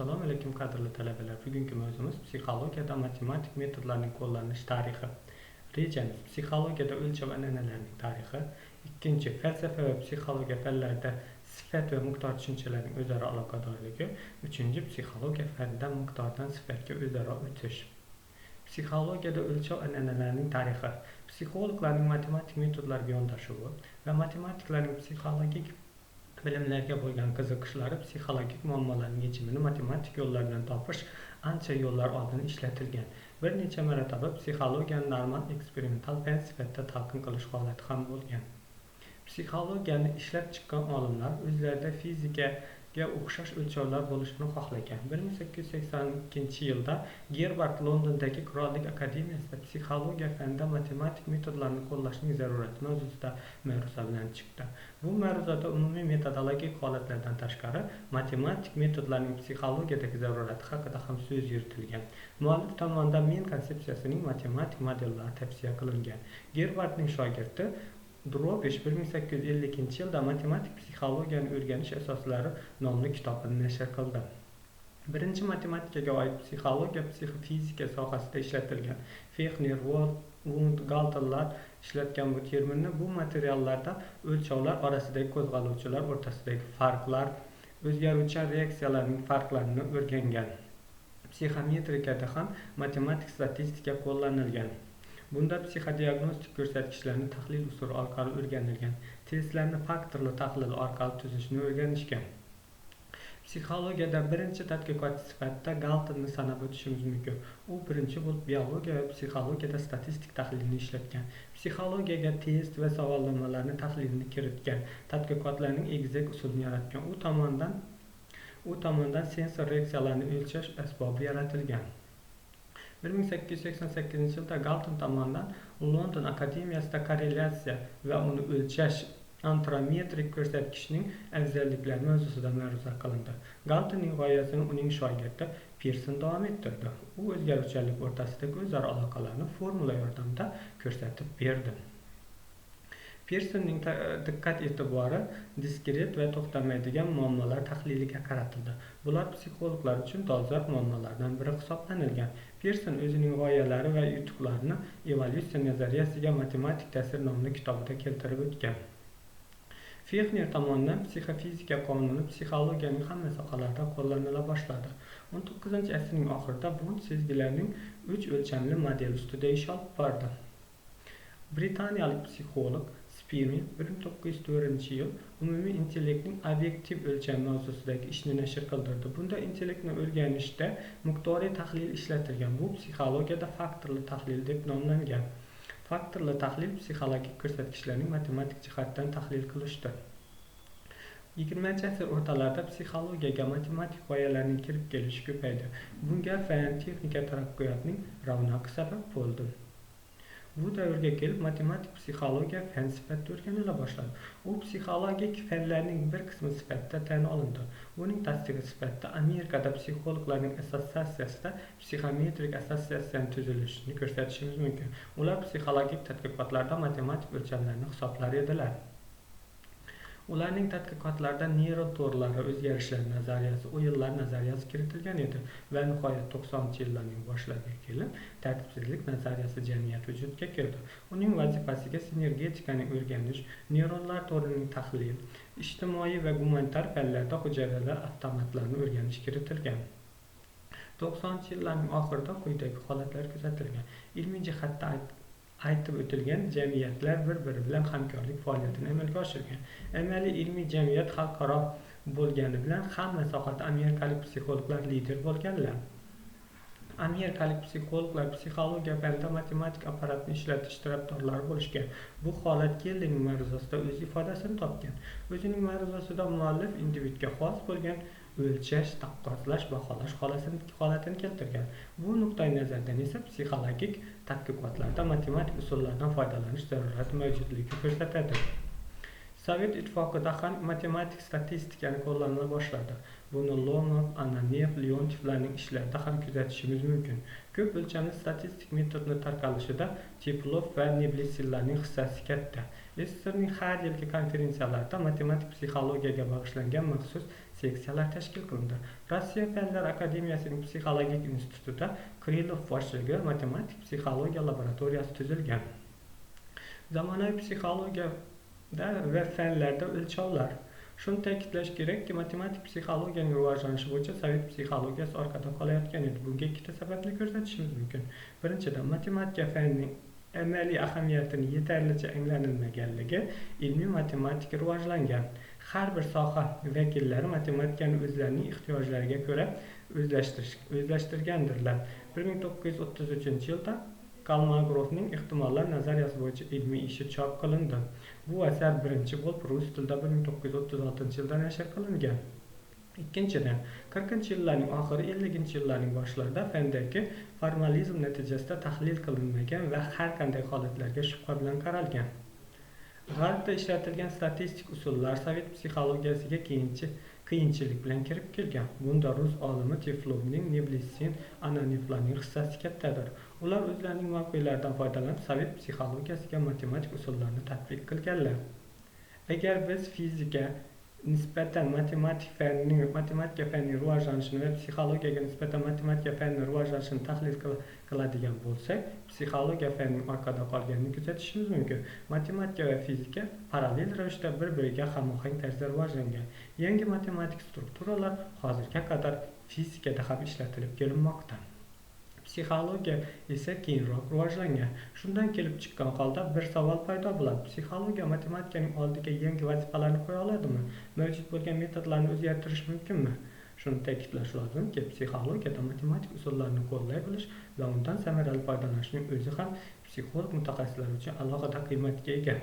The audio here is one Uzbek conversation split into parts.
Assalomu alaykum qadrli talabalar. Bugungi mavzumiz psixologiyada matematik metodlarning qo'llanish tarixi. Rejamiz psixologiyada o'lchov an'analarining tarixi. Ikkinchi, falsafa va psixologiya fanlarida sifat va miqdor tushunchalarining o'zaro aloqadorligi. Uchinchi, psixologiya fanidan miqdordan sifatga o'zaro o'tish. Psixologiyada o'lchov an'analarining tarixi. Psixologlarning matematik metodlarga yondashuvi va matematiklarning psixologik bilimlarga bo'lgan qiziqishlari psixologik muammolarning yechimini matematik yo'llar bilan topish ancha yo'llar oldin ishlatilgan. Bir necha marotaba psixologiyani normal eksperimental fan sifatida talqin qilish holati ham bo'lgan. Psixologiyani ishlab chiqqan olimlar o'zlarida fizikaga o'xshash o'lchovlar bo'lishini xohlagan. 1882-yilda Gerbard Londondagi Qirollik akademiyasida psixologiya fanida matematik metodlarni qo'llashning zarurati mavzusida ma'ruza bilan chiqdi. Bu ma'ruzada umumiy metodologik holatlardan tashqari matematik metodlarning psixologiyadagi zarurati haqida ham so'z yuritilgan. Muallif tomonidan men konsepsiyasining matematik modellari tavsiya qilingan. Gerbardning shogirdi Drobish 1852-yilda matematik psixologiyani o'rganish asoslari nomli kitobini nashr qildi. Birinchi matematikaga oid psixologiya psixofizika sohasida ishlatilgan. Fexner, Wundt, Galtonlar ishlatgan bu terminni bu materiallarda o'lchovlar orasidagi qo'zg'aluvchilar o'rtasidagi farqlar, o'zgaruvchan reaksiyalarning farqlarini o'rgangan. Psixometrikada ham matematik statistika qo'llanilgan. Bunda psixodiagnostik ko'rsatkichlarni tahlil usuli orqali o'rganilgan, testlarni faktorli tahlil orqali tuzishni o'rganishgan. Psixologiyada birinchi tadqiqot sifatida Galtonni sanab o'tishimiz mumkin. U birinchi bo'lib biologiya va psixologiyada statistik tahlilni ishlatgan. Psixologiyaga test va savollamalarni tahlilni kiritgan, tadqiqotlarning egizak usulini yaratgan. U tomonidan sensor reaksiyalarni o'lchash asbobi yaratilgan. 1888-yilda Galton tomonidan London akademiyasida korrelyatsiya va uni o'lchash antrometrik ko'rsatkichning afzalliklari mavzusida ma'ruza qilindi. Galtonning g'oyasini uning shogirdi Pearson davom ettirdi. U o'zgaruvchanlik o'rtasidagi o'zaro aloqalarni formula yordamida ko'rsatib berdi. Pearsonning diqqat e'tibori diskret va to'xtamaydigan muammolar tahliliga qaratildi. Bular psixologlar uchun dolzarb muammolardan biri hisoblanilgan. Pearson o'zining g'oyalari va yutuqlarini evolyutsiya nazariyasiga matematik ta'sir nomli kitobida keltirib o'tgan. Fexner tomonidan psixofizika qonuni psixologiyaning hamma sohalarida qo'llanila boshladi. 19-asrning oxirida Wundt sezgilarning 3 o'lchamli modeli ustida ish olib bordi. Britaniyalik psixolog Spearman 1904-yil umumiy intellektning obyektiv o'lchami mavzusidagi ishni nashr qildirdi. Bunda intellektni o'rganishda miqdoriy tahlil ishlatilgan. Bu psixologiyada faktorli tahlil deb nomlangan. Faktorli tahlil psixologik ko'rsatkichlarning matematik jihatdan tahlil qilishdir. 20-asr o'rtalarida psixologiyaga matematik g'oyalarning kirib kelishi ko'paydi. Bunga fan, texnika taraqqiyotining ravnaqi sabab bo'ldi. Bu davrga kelib matematik psixologiya fan sifatida o'rganila boshladi. U psixologik fanlarning bir qismi sifatida tan olindi. Uning tasdig'i sifatida Amerikada psixologlarning assotsiatsiyasida psixometrik assotsiatsiyaning tuzilishini ko'rsatishimiz mumkin. Ular psixologik tadqiqotlarda matematik o'lchamlarni hisoblar edilar. Ularning tadqiqotlarida neyron to'rlari o'zgarishlar nazariyasi, o'yinlar nazariyasi kiritilgan edi va nihoyat 90-yillarning boshlariga kelib tartibsizlik nazariyasi jamiyat vujudga keldi. Uning vazifasiga sinergetikaning o'rganish, neyronlar to'rining tahlil, ijtimoiy va gumanitar fanlarda hujayralar avtomatlarni o'rganish kiritilgan. 90-yillarning oxirida quyidagi holatlar kuzatilgan. Ilmiy jihatdan aytib o'tilgan jamiyatlar bir-biri bilan hamkorlik faoliyatini amalga oshirgan. Amaliy ilmiy jamiyat xalqaro bo'lgani bilan hamma sohada amerikalik psixologlar lider bo'lganlar. Amerikalik psixologlar psixologiya fanida matematik apparatni ishlatish tarafdorlari bo'lishgan. Bu holat Kellerning ma'ruzasida o'z ifodasini topgan. O'zining ma'ruzasida muallif individga xos bo'lgan o'lchash, taqqoslash, baholash holatini keltirgan. Bu nuqtai nazardan esa psixologik tadqiqotlarda matematik usullardan foydalanish zarurati mavjudligini ko'rsatadi. Sovet ittifoqida ham matematik statistikani qo'llana boshladi. Buni Lomov, Ananev, Leontievlarning ishlarida ham kuzatishimiz mumkin. Ko'p o'lchamli statistik metodni tarqalishida Teplov va Nebelsillarning hissasi katta. SSRning har yilgi konferensiyalarida matematik psixologiyaga bag'ishlangan maxsus seksiyalar tashkil qilindi. Rossiya Fanlar akademiyasining psixologik institutida Krylov boshchiligida matematik psixologiya laboratoriyasi tuzilgan. Zamonaviy psixologiyada va fanlarda o'lchovlar. Shuni ta'kidlash kerakki, matematik psixologiyaning rivojlanishi bo'yicha sovet psixologiyasi orqada qolayotgan edi. Bunga ikkita sababni ko'rsatishimiz mumkin. Birinchidan, matematika fanining amaliy ahamiyatini yetarlicha anglanilmaganligi, ilmiy matematika rivojlangan. Har bir soha vakillari matematikani o'zlarining ehtiyojlariga ko'ra o'zlashtirgandirlar. 1933-yilda Kolmogorovning ehtimollar nazariyasi bo'yicha ilmiy ishi chop qilindi. Bu asar birinchi bo'lib rus tilida 1936-yilda nashr qilingan. Ikkinchidan, 40-yillarning oxiri 50-yillarning boshlarida fandagi formalizm natijasida tahlil qilinmagan va har qanday holatlarga shubha bilan qaralgan. G'arbda ishlatilgan statistik usullar sovet psixologiyasiga qiyinchilik bilan kirib kelgan. Bunda rus olimi Teflovning, Neblissin, Ananevlarning hissasi kattadir. Ular o'zlarining mavqelaridan foydalanib sovet psixologiyasiga matematik usullarni tatbiq qilganlar. Agar biz fizika nisbatan matematika fanining rivojlanishini va psixologiyaga nisbatan matematika fanining rivojlanishini tahlil qiladigan bo'lsak, psixologiya fanining orqada qolganini kuzatishimiz mumkin. Matematika va fizika parallel ravishda bir-biriga hamohang tarzda rivojlangan. Yangi matematik strukturalar hozirga qadar fizikada ham ishlatilib kelinmoqda. Psixologiya esa keyinroq rivojlangan. Shundan kelib chiqqan holda bir savol paydo bo'ladi. Psixologiya matematikaning oldiga yangi vazifalarni qo'ya oladimi? Mavjud bo'lgan metodlarni o'zgartirish mumkinmi? Shuni ta'kidlash lozimki, psixologiyada matematik usullarni qo'llay bilish va undan samarali foydalanishning o'zi ham psixolog mutaxassislar uchun alohida qiymatga ega.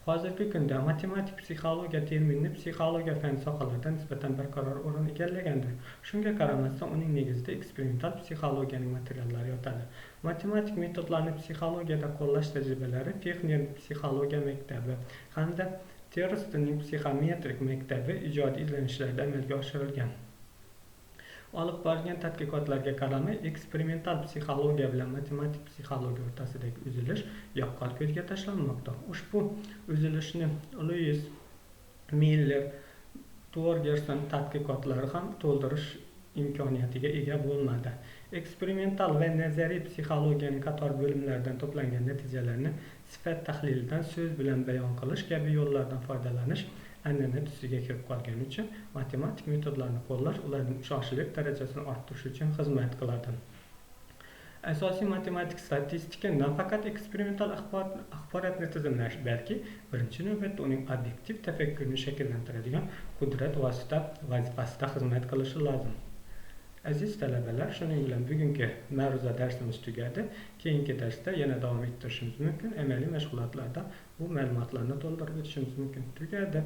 Hozirgi kunda matematik psixologiya termini psixologiya fan sohalarida nisbatan barqaror o'rin egallagandir. Shunga qaramasdan uning negizida eksperimental psixologiyaning materiallari yotadi. Matematik metodlarni psixologiyada qo'llash tajribalari Fexner psixologiya maktabi hamda Terstning psixometrik maktabi ijodiy izlanishlarida amalga oshirilgan. Olib borilgan tadqiqotlarga qaramay, eksperimental psixologiya bilan matematik psixologiya o'rtasidagi uzilish yaqqol ko'zga tashlanmoqda. Ushbu uzilishni Louis Miller, Torgerson tadqiqotlari ham to'ldirish imkoniyatiga ega bo'lmadi. Eksperimental va nazariy psixologiyaning qator bo'limlaridan to'plangan natijalarni sifat tahlilidan so'z bilan bayon qilish kabi yo'llardan foydalanish an'ana tusiga kirib qolgani uchun matematik metodlarni qo'llash ularning ishonchlilik darajasini orttirish uchun xizmat qiladi. Asosiy matematik statistika nafaqat eksperimental axborotni tizimlash, balki birinchi navbatda uning obyektiv tafakkurini shakllantiradigan qudrat vazifasida xizmat qilishi lozim. Aziz talabalar, shuning bilan bugungi ma'ruza darsimiz tugadi. Keyingi darsda yana davom ettirishimiz mumkin. Amaliy mashg'ulotlarda bu ma'lumotlarni to'ldirib o'tishimiz mumkin. Tugadi.